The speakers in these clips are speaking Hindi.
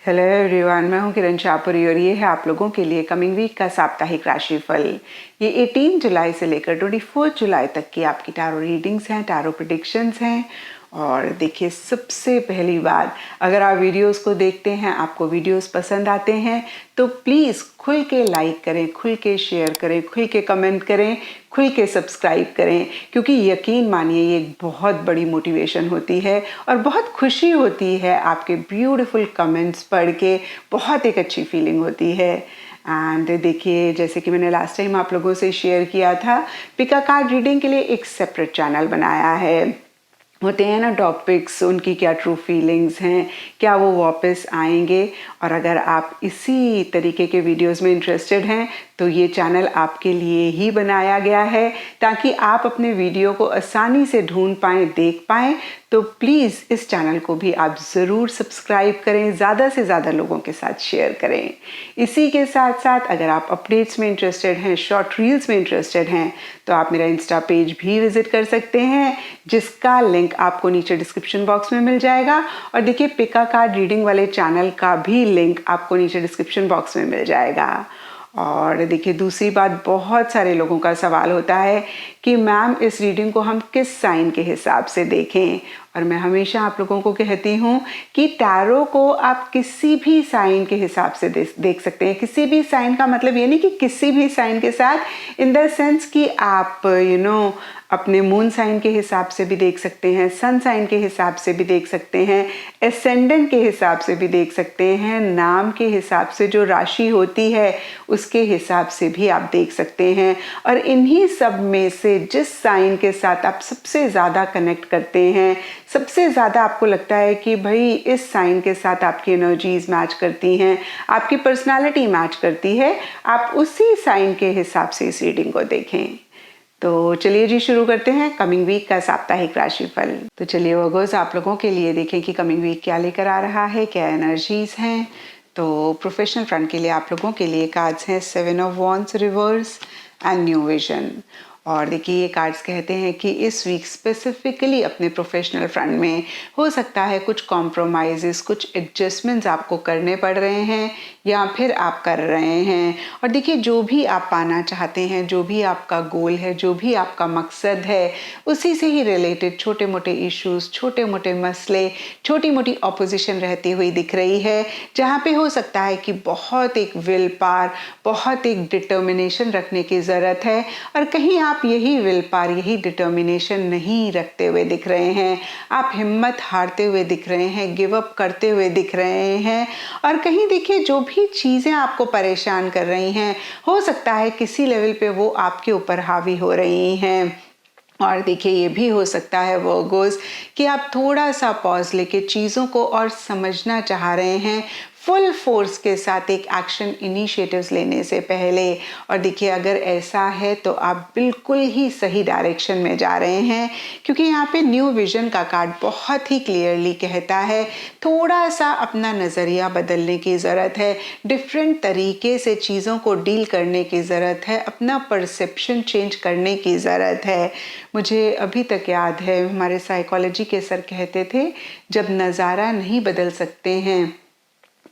हेलो एवरीवन, मैं हूं किरण शाहपुरी और ये है आप लोगों के लिए कमिंग वीक का साप्ताहिक राशिफल। ये 18 जुलाई से लेकर 24 जुलाई तक की आपकी टैरो रीडिंग्स हैं, टैरो प्रेडिक्शंस हैं। और देखिए, सबसे पहली बात, अगर आप वीडियोस को देखते हैं, आपको वीडियोस पसंद आते हैं तो प्लीज़ खुल के लाइक करें, खुल के शेयर करें, खुल के कमेंट करें, खुल के सब्सक्राइब करें, क्योंकि यकीन मानिए ये एक बहुत बड़ी मोटिवेशन होती है और बहुत खुशी होती है आपके ब्यूटीफुल कमेंट्स पढ़ के। बहुत एक अच्छी फीलिंग होती है। एंड देखिए, जैसे कि मैंने लास्ट टाइम आप लोगों से शेयर किया था, पिका कार्ड रीडिंग के लिए एक सेपरेट चैनल बनाया है। होते हैं ना टॉपिक्स, उनकी क्या ट्रू फीलिंग्स हैं, क्या वो वापस आएंगे। और अगर आप इसी तरीके के वीडियोस में इंटरेस्टेड हैं तो ये चैनल आपके लिए ही बनाया गया है, ताकि आप अपने वीडियो को आसानी से ढूंढ पाएँ, देख पाएँ। तो प्लीज़ इस चैनल को भी आप ज़रूर सब्सक्राइब करें, ज़्यादा से ज़्यादा लोगों के साथ शेयर करें। इसी के साथ साथ अगर आप अपडेट्स में इंटरेस्टेड हैं, शॉर्ट रील्स में इंटरेस्टेड हैं, तो आप मेरा इंस्टा पेज भी विजिट कर सकते हैं, जिसका लिंक आपको नीचे डिस्क्रिप्शन बॉक्स में मिल जाएगा। और देखिए, पिका कार्ड रीडिंग वाले चैनल का भी लिंक आपको नीचे डिस्क्रिप्शन बॉक्स में मिल जाएगा। और देखिए, दूसरी बात, बहुत सारे लोगों का सवाल होता है कि मैम इस रीडिंग को हम किस साइन के हिसाब से देखें। और मैं हमेशा आप लोगों को कहती हूँ कि टैरो को आप किसी भी साइन के हिसाब से देख सकते हैं। किसी भी साइन का मतलब ये नहीं कि किसी भी साइन के साथ, इन द सेंस कि आप अपने मून साइन के हिसाब से भी देख सकते हैं, सन साइन के हिसाब से भी देख सकते हैं, एसेंडेंट के हिसाब से भी देख सकते हैं, नाम के हिसाब से जो राशि होती है उसके हिसाब से भी आप देख सकते हैं। और इन्हीं सब में से जिस साइन के साथ आप सबसे ज़्यादा कनेक्ट करते हैं, सबसे ज़्यादा आपको लगता है कि भाई इस साइन के साथ आपकी एनर्जीज मैच करती हैं, आपकी पर्सनालिटी मैच करती है, आप उसी साइन के हिसाब से इस रीडिंग को देखें। तो चलिए जी, शुरू करते हैं कमिंग वीक का साप्ताहिक राशिफल। तो चलिए वर्गोस, आप लोगों के लिए देखें कि कमिंग वीक क्या लेकर आ रहा है, क्या एनर्जीज हैं। तो प्रोफेशनल फ्रंट के लिए आप लोगों के लिए कार्ड्स हैं 7 of wands reverse and new vision. और देखिए, ये कार्ड्स कहते हैं कि इस वीक स्पेसिफिकली अपने प्रोफेशनल फ्रंट में हो सकता है कुछ कॉम्प्रोमाइज़ेस, कुछ एडजस्टमेंट्स आपको करने पड़ रहे हैं या फिर आप कर रहे हैं। और देखिए, जो भी आप पाना चाहते हैं, जो भी आपका गोल है, जो भी आपका मकसद है, उसी से ही रिलेटेड छोटे मोटे इश्यूज, छोटे मोटे मसले, छोटी मोटी ऑपोजिशन रहती हुई दिख रही है, जहाँ पे हो सकता है कि बहुत एक विल पावर, बहुत एक डिटर्मिनेशन रखने की ज़रूरत है। और कहीं आप यही विल पावर, यही डिटर्मिनेशन नहीं रखते हुए दिख रहे हैं, आप हिम्मत हारते हुए दिख रहे हैं, गिव अप करते हुए दिख रहे हैं। और कहीं देखिए, जो भी चीज़ें आपको परेशान कर रही हैं, हो सकता है किसी लेवल पे वो आपके ऊपर हावी हो रही हैं। और देखिए, ये भी हो सकता है वर्गोस कि आप थोड़ा सा पॉज लेके चीज़ों को और समझना चाह रहे हैं, फुल फोर्स के साथ एक एक्शन इनिशिएटिव्स लेने से पहले। और देखिए, अगर ऐसा है तो आप बिल्कुल ही सही डायरेक्शन में जा रहे हैं, क्योंकि यहाँ पे न्यू विजन का कार्ड बहुत ही क्लियरली कहता है थोड़ा सा अपना नज़रिया बदलने की ज़रूरत है, डिफरेंट तरीके से चीज़ों को डील करने की ज़रूरत है, अपना परसेप्शन चेंज करने की ज़रूरत है। मुझे अभी तक याद है, हमारे साइकोलॉजी के सर कहते थे, जब नज़ारा नहीं बदल सकते हैं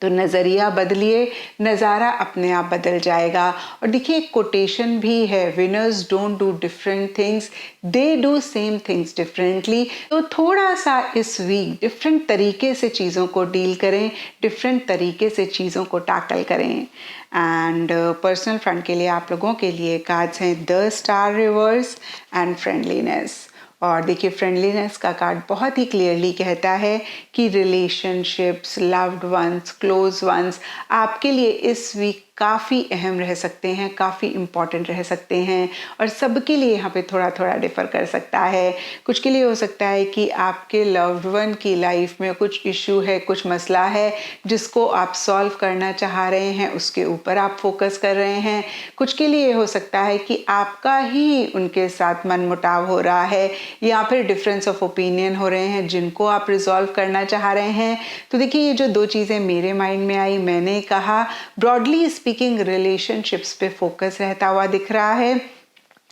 तो नज़रिया बदलिए, नज़ारा अपने आप बदल जाएगा। और देखिए, एक कोटेशन भी है, winners don't do different things, they do same things differently. तो थोड़ा सा इस वीक डिफरेंट तरीके से चीज़ों को डील करें, डिफरेंट तरीके से चीज़ों को टैकल करें। एंड पर्सनल फ्रंट के लिए आप लोगों के लिए कार्ड्स हैं the star reverse and friendliness. और देखिए, फ्रेंडलीनेस का कार्ड बहुत ही क्लियरली कहता है कि relationships, loved ones, close ones आपके लिए इस वीक काफ़ी अहम रह सकते हैं, काफ़ी इम्पॉर्टेंट रह सकते हैं। और सबके लिए यहाँ पे थोड़ा थोड़ा डिफ़र कर सकता है। कुछ के लिए हो सकता है कि आपके लव्ड वन की लाइफ में कुछ इशू है, कुछ मसला है जिसको आप सॉल्व करना चाह रहे हैं, उसके ऊपर आप फोकस कर रहे हैं। कुछ के लिए हो सकता है कि आपका ही उनके साथ मनमुटाव हो रहा है या फिर डिफरेंस ऑफ ओपिनियन हो रहे हैं, जिनको आप रिजॉल्व करना चाह रहे हैं। तो देखिए, ये जो दो चीज़ें मेरे माइंड में आई, मैंने कहा ब्रॉडली स्पीकिंग रिलेशनशिप्स पे फोकस रहता हुआ दिख रहा है।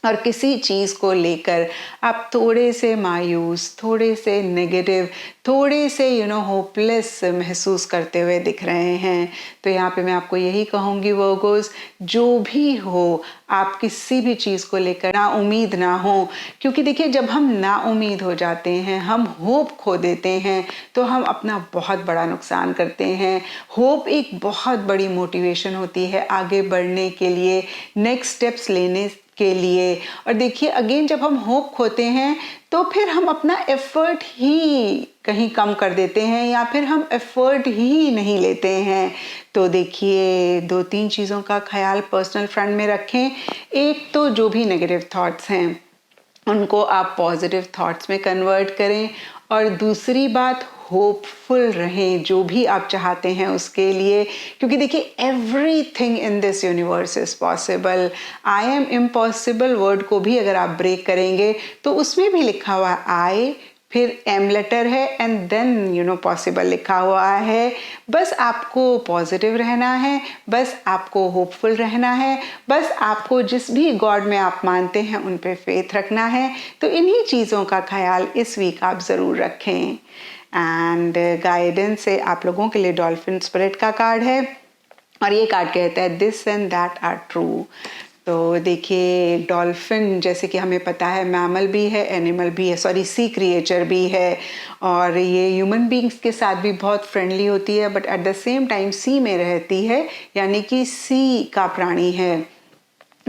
और किसी चीज़ को लेकर आप थोड़े से मायूस, थोड़े से नेगेटिव, थोड़े से होपलेस महसूस करते हुए दिख रहे हैं। तो यहाँ पे मैं आपको यही कहूँगी वर्गोस, जो भी हो आप किसी भी चीज़ को लेकर ना उम्मीद ना हो, क्योंकि देखिए जब हम ना उम्मीद हो जाते हैं, हम होप खो देते हैं, तो हम अपना बहुत बड़ा नुकसान करते हैं। होप एक बहुत बड़ी मोटिवेशन होती है आगे बढ़ने के लिए, नेक्स्ट स्टेप्स लेने के लिए। और देखिए अगेन जब हम होप खोते हैं तो फिर हम अपना एफर्ट ही कहीं कम कर देते हैं या फिर हम एफर्ट ही नहीं लेते हैं। तो देखिए 2-3 चीज़ों का ख्याल पर्सनल फ्रंट में रखें। एक तो जो भी नेगेटिव थॉट्स हैं उनको आप पॉजिटिव थॉट्स में कन्वर्ट करें, और दूसरी बात होपफुल रहें जो भी आप चाहते हैं उसके लिए, क्योंकि देखिए everything in this universe is possible. I am impossible word को भी अगर आप ब्रेक करेंगे तो उसमें भी लिखा हुआ आई, फिर एम लेटर है एंड देन पॉसिबल लिखा हुआ है। बस आपको पॉजिटिव रहना है, बस आपको होपफुल रहना है, बस आपको जिस भी गॉड में आप मानते हैं उन पे फेथ रखना है। तो इन्हीं चीज़ों का ख्याल इस वीक आप ज़रूर रखें। एंड गाइडेंस से आप लोगों के लिए डॉल्फिन स्पिरिट का कार्ड है, और ये कार्ड कहता है this and that are true. तो देखिए डॉल्फिन जैसे कि हमें पता है मैमल भी है, एनिमल भी है, सॉरी सी क्रिएचर भी है, और ये ह्यूमन बींग्स के साथ भी बहुत फ्रेंडली होती है, but at the same time सी में रहती है, यानी कि सी का प्राणी है।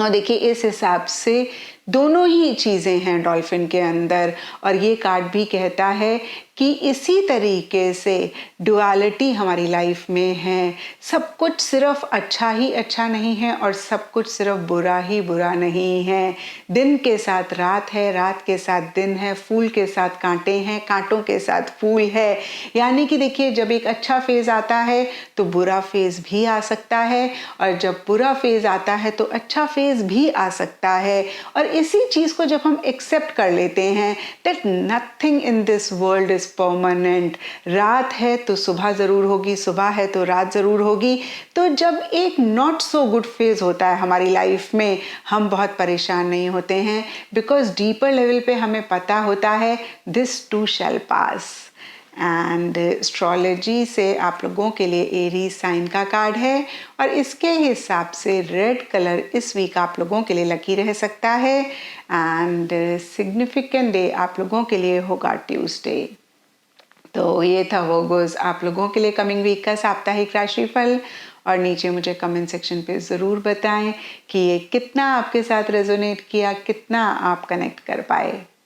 और देखिए इस हिसाब से दोनों ही चीज़ें हैं डॉल्फिन के अंदर। और ये कार्ड भी कहता है कि इसी तरीके से डुअलिटी हमारी लाइफ में है। सब कुछ सिर्फ अच्छा ही अच्छा नहीं है और सब कुछ सिर्फ बुरा ही बुरा नहीं है। दिन के साथ रात है, रात के साथ दिन है, फूल के साथ कांटे हैं, कांटों के साथ फूल है। यानी कि देखिए जब एक अच्छा फेज़ आता है तो बुरा फेज़ भी आ सकता है, और जब बुरा फेज़ आता है तो अच्छा फेज़ भी आ सकता है। और इसी चीज़ को जब हम एक्सेप्ट कर लेते हैं that nothing in this world is permanent. रात है तो सुबह ज़रूर होगी, सुबह है तो रात ज़रूर होगी। तो जब एक नॉट सो गुड फेज़ होता है हमारी लाइफ में, हम बहुत परेशान नहीं होते हैं, बिकॉज डीपर लेवल पे हमें पता होता है this to shell pass. And astrology से आप लोगों के लिए एरीज साइन का कार्ड है, और इसके हिसाब से रेड कलर इस वीक आप लोगों के लिए लकी रह सकता है। एंड सिग्निफिकेंट डे आप लोगों के लिए होगा ट्यूसडे। तो ये था वर्गोस आप लोगों के लिए कमिंग वीक का साप्ताहिक राशिफल। और नीचे मुझे कमेंट सेक्शन पे ज़रूर बताएं कि ये कितना आपके साथ रेजोनेट किया, कितना आप कनेक्ट कर पाए।